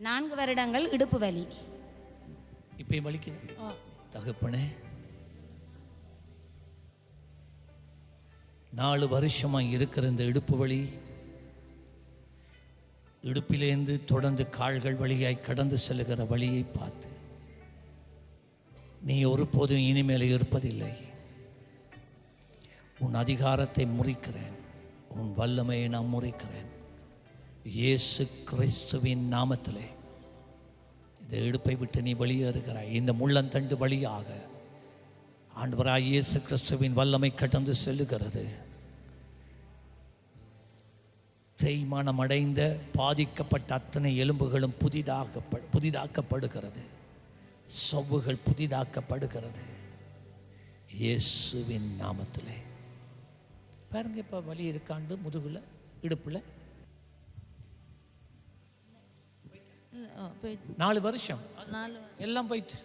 4 வருடங்கள் இடுப்பு வலி. இப்பயும் வலிக்குது. தகப்பனே, 4 வருஷமா இருக்கிற இந்த இடுப்பு வலி, இடுப்பிலேந்து தொடர்ந்து கால்கள் வழியாய் கடந்து செல்லுகிற வழியை பார்த்து நீ ஒருபோதும் இனிமேல் இருப்பதில்லை. உன் அதிகாரத்தை முறிக்கிறேன், உன் வல்லமையை நான் முறிக்கிறேன். இயேசு கிறிஸ்துவின் நாமத்திலே இந்த இடுப்பை விட்டு நீ வெளியேறுகிறாய். இந்த முள்ளந்தண்டு வழியாக ஆண்டவராய் இயேசு கிறிஸ்துவின் வல்லமை கடந்து செல்லுகிறது. தேய்மானம் அடைந்த பாதிக்கப்பட்ட அத்தனை எலும்புகளும் புதிதாக்கப்படுகிறது. சவ்வுகள் புதிதாக்கப்படுகிறது இயேசுவின் நாமத்திலே. பாருங்க, இப்போ வலி இருக்காண்டு முதுகுல இடுப்புல 4 வருஷம் எல்லாம் போயிட்டு